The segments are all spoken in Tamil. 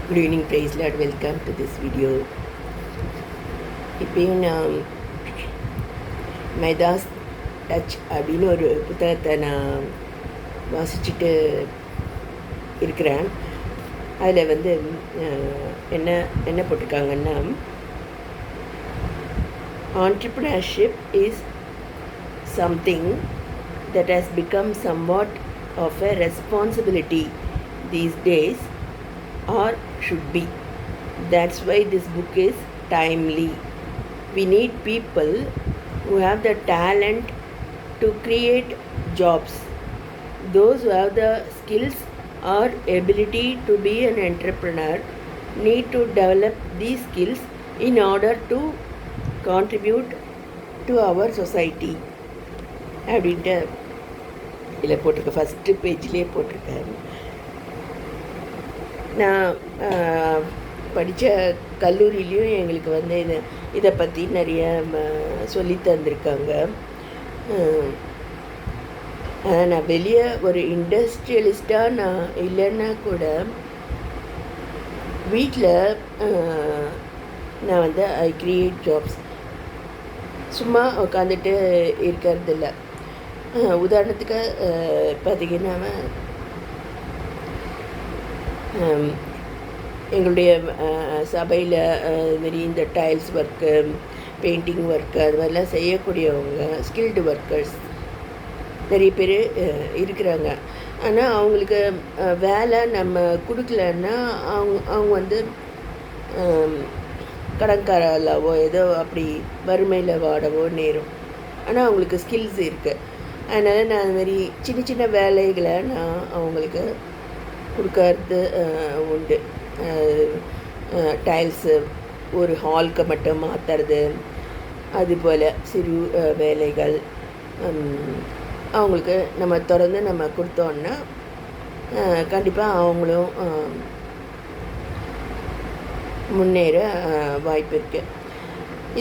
Good evening, praise Lord. Welcome to this video. இப்பயும் நான் மைதாஸ் டச் அப்படின்னு ஒரு புத்தகத்தை நான் வாசிச்சுட்டு இருக்கிறேன். அதில் வந்து என்ன என்ன போட்டிருக்காங்கன்னா, entrepreneurship is something that has become somewhat of a responsibility these days, or should be. That's why this book is timely. We need people who have the talent to create jobs. Those who have the skills or ability to be an entrepreneur need to develop these skills in order to contribute to our society. அப்படின்ட்டு இதில் போட்டிருக்கேன். ஃபஸ்ட்டு பேஜ்லேயே போட்டிருக்கேன். நான் படித்த கல்லூரியிலையும் எங்களுக்கு வந்து இதை பற்றி நிறைய சொல்லி தந்திருக்காங்க. நான் வெளியே ஒரு இண்டஸ்ட்ரியலிஸ்டாக நான் இல்லைன்னா கூட வீட்டில் நான் வந்து ஐ கிரியேட் ஜாப்ஸ். சும்மா உட்காந்துட்டு இருக்கிறதில்ல. உதாரணத்துக்கு பார்த்திங்கன்னா, எங்களுடைய சபையில் இதுமாரி இந்த டைல்ஸ் ஒர்க்கு, பெயிண்டிங் ஒர்க்கு, அது மாதிரிலாம் செய்யக்கூடியவங்க ஸ்கில்டு ஒர்க்கர்ஸ் நிறைய பேர் இருக்கிறாங்க. ஆனால் அவங்களுக்கு வேலை நம்ம கொடுக்கலன்னா அவங்க வந்து கடன்காரலாவோ ஏதோ அப்படி வறுமையில் வாடவோ நேரும். ஆனால் அவங்களுக்கு ஸ்கில்ஸ் இருக்குது. அதனால் நான் அதுமாரி சின்ன சின்ன வேலைகளை நான் அவங்களுக்கு கொடுக்கறது உண்டு. டைல்ஸு ஒரு ஹாலுக்கு மட்டும் மாற்றுறது, அதுபோல் சிறு வேலைகள் அவங்களுக்கு நம்ம தொடர்ந்து நம்ம கொடுத்தோன்னா கண்டிப்பாக அவங்களும் முன்னேற வாய்ப்பு இருக்குது.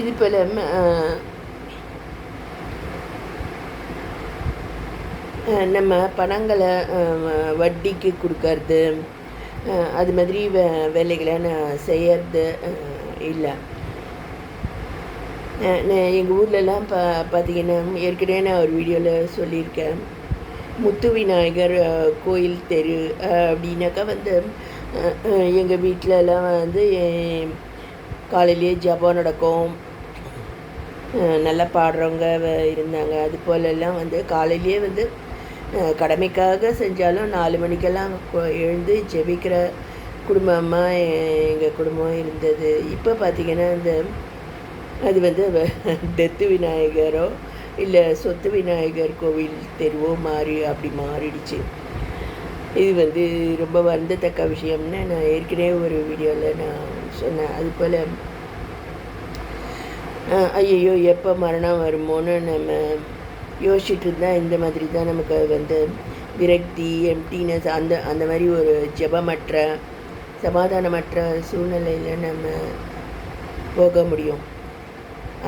இது போல் நம்ம பணங்களை வட்டிக்கு கொடுக்கறது, அது மாதிரி வேலைகளை நான் செய்யறது இல்லை. எங்கள் ஊர்லலாம் பார்த்திங்கன்னா, ஏற்கனவே நான் ஒரு வீடியோவில் சொல்லியிருக்கேன். முத்து விநாயகர் கோயில் தெரு அப்படின்னாக்கா வந்து எங்கள் வீட்டிலலாம் வந்து காலையிலேயே ஜபம் நடக்கும். நல்லா பாடுறவங்க இருந்தாங்க. அது போலெல்லாம் வந்து காலையிலேயே வந்து கடமைக்காக செஞ்சாலும் 4 மணிக்கெல்லாம் எழுந்து ஜெபிக்கிற குடும்பமாக எங்கள் குடும்பம் இருந்தது. இப்போ பார்த்திங்கன்னா அது வந்து டெத்து விநாயகரோ இல்லை சொத்து விநாயகர் கோவில் தெருவோ அப்படி மாறிடுச்சு. இது வந்து ரொம்ப வருந்தத்தக்க விஷயம்னு நான் ஏற்கனவே ஒரு வீடியோவில் நான் சொன்னேன். அது போல் ஐயையோ எப்போ மரணம் வருமோன்னு நம்ம யோசிச்சுட்டு இருந்தால் இந்த மாதிரி தான் நமக்கு வந்து விரக்தி, எம்டினஸ், அந்த மாதிரி ஒரு ஜெபமற்ற சமாதானமற்ற சூழ்நிலையில் நம்ம போக முடியும்.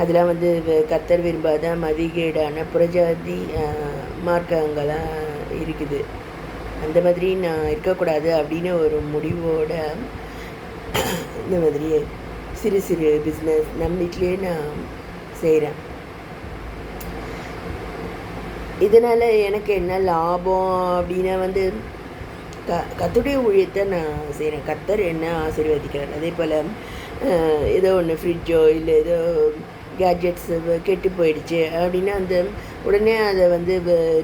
அதெல்லாம் வந்து கர்த்தர் விரும்பாத மதிகேடான புறஜாதி மார்க்கங்களாக இருக்குது. அந்த மாதிரி நான் இருக்கக்கூடாது அப்படின்னு ஒரு முடிவோட இந்த மாதிரி சிறு சிறு பிஸ்னஸ் நம்ம வீட்டிலே நான் செய்கிறேன். இதனால் எனக்கு என்ன லாபம் அப்படின்னா வந்து கர்த்தருடைய ஊழியத்தை நான் செய்கிறேன். கர்த்தர் என்ன ஆசீர்வதிக்கிறார். அதே போல் ஏதோ ஒன்று ஃப்ரிட்ஜோ இல்லை ஏதோ கேட்ஜெட்ஸ் கெட்டு போயிடுச்சு அப்படின்னா உடனே அதை வந்து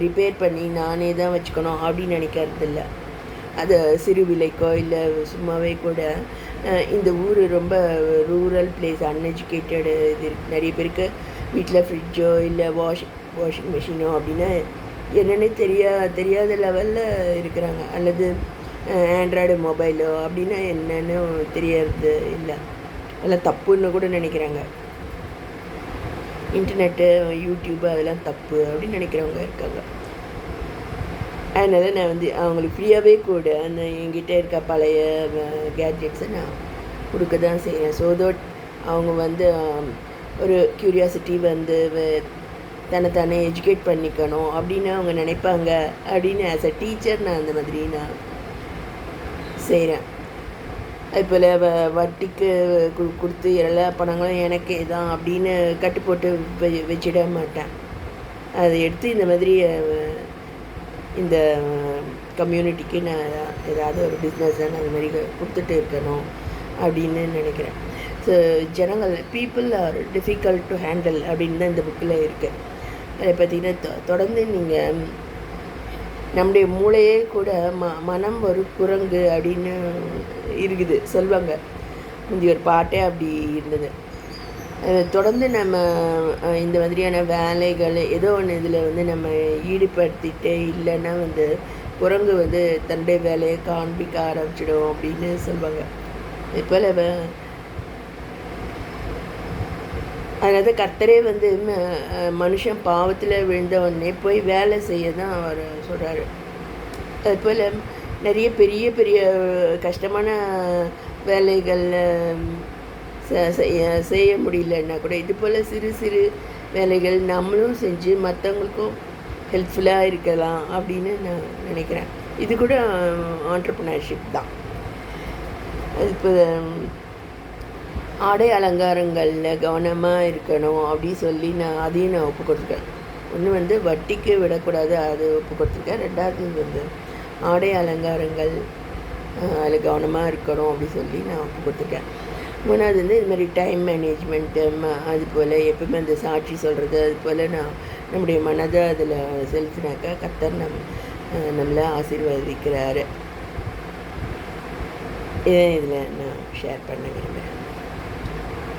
ரிப்பேர் பண்ணி நானே தான் வச்சுக்கணும் அப்படின்னு நினைக்கிறதில்ல. அதை சிறு விலைக்கோ இல்லை சும்மாவே கூட இந்த ஊர் ரொம்ப ரூரல் பிளேஸ், அன்எஜுகேட்டடு இது நிறைய பேருக்கு வீட்டில் ஃப்ரிட்ஜோ இல்லை வாஷிங் மிஷினோ அப்படின்னா என்னென்னு தெரியாத லெவலில் இருக்கிறாங்க. அல்லது ஆண்ட்ராய்டு மொபைலோ அப்படின்னா என்னென்னு தெரியறது இல்லை. அதெல்லாம் தப்புன்னு கூட நினைக்கிறாங்க. இன்டர்நெட்டு, யூடியூப்பு அதெல்லாம் தப்பு அப்படின்னு நினைக்கிறவங்க இருக்காங்க. அதனால் நான் வந்து அவங்களுக்கு ஃப்ரீயாகவே கூட என்கிட்ட இருக்க பழைய கேட்ஜெட்ஸை நான் கொடுக்க தான் செய்கிறேன். ஸோ தட் அவங்க வந்து ஒரு க்யூரியாசிட்டி வந்து தன்னைத்தானே எஜுகேட் பண்ணிக்கணும் அப்படின்னு அவங்க நினைப்பாங்க அப்படின்னு ஆஸ் அ டீச்சர் நான் அந்த மாதிரி நான் செய்கிறேன். அதுபோல் வட்டிக்கு கொடுத்து எல்லா பணங்களும் எனக்கே தான் அப்படின்னு கட்டு போட்டு வச்சிட மாட்டேன். அதை எடுத்து இந்த மாதிரி இந்த கம்யூனிட்டிக்கு நான் ஏதாவது ஒரு பிஸ்னஸை நான் அது மாதிரி கொடுத்துட்டு இருக்கணும் அப்படின்னு நினைக்கிறேன். ஸோ ஜனங்கள் people are difficult to handle அப்படின்னு தான் இந்த புக்கில் இருக்குது. அதை பார்த்திங்கன்னா தொடர்ந்து நீங்கள் நம்முடைய மூளையே கூட மனம் ஒரு குரங்கு அப்படின்னு இருக்குது சொல்லுவாங்க. முந்தி ஒரு பாட்டே அப்படி இருந்தது. தொடர்ந்து நம்ம இந்த மாதிரியான வேலைகள் ஏதோ ஒன்று இதில் வந்து நம்ம ஈடுபடுத்திட்டே இல்லைன்னா வந்து குரங்கு வந்து தன்னுடைய வேலையை காண்பிக்க ஆரம்பிச்சிடும் அப்படின்னு சொல்லுவாங்க. இப்போல அதாவது கர்த்தரே வந்து மனுஷன் பாவத்தில் விழுந்த உடனே போய் வேலை செய்ய தான் அவர் சொல்கிறாரு. அதுபோல் நிறைய பெரிய பெரிய கஷ்டமான வேலைகள் செய்ய முடியலன்னா கூட இது போல் சிறு சிறு வேலைகள் நம்மளும் செஞ்சு மற்றவங்களுக்கும் ஹெல்ப்ஃபுல்லாக இருக்கலாம் அப்படின்னு நான் நினைக்கிறேன். இது கூட ஆண்டர்ப்ரனர்ஷிப் தான். இப்போ ஆடை அலங்காரங்களில் கவனமாக இருக்கணும் அப்படின்னு சொல்லி அதையும் நான் ஒப்பு கொடுத்துருக்கேன். ஒன்று வந்து வட்டிக்கு விடக்கூடாது, அது ஒப்பு கொடுத்துருக்கேன். ரெண்டாவது வந்து ஆடை அலங்காரங்கள் அதில் கவனமாக இருக்கணும் அப்படின்னு சொல்லி நான் ஒப்பு கொடுத்துருக்கேன். மூணாவது வந்து இது மாதிரி டைம் மேனேஜ்மெண்ட்டு அது போல் எப்பவுமே அந்த சாட்சி சொல்கிறது அது போல் நம்முடைய மனதை அதில் செலுத்தினாக்கா கர்த்தர் நம்மளை ஆசீர்வதிக்கிறாரு. இதை இதில் நான் ஷேர் பண்ண விரும்புகிறேன்.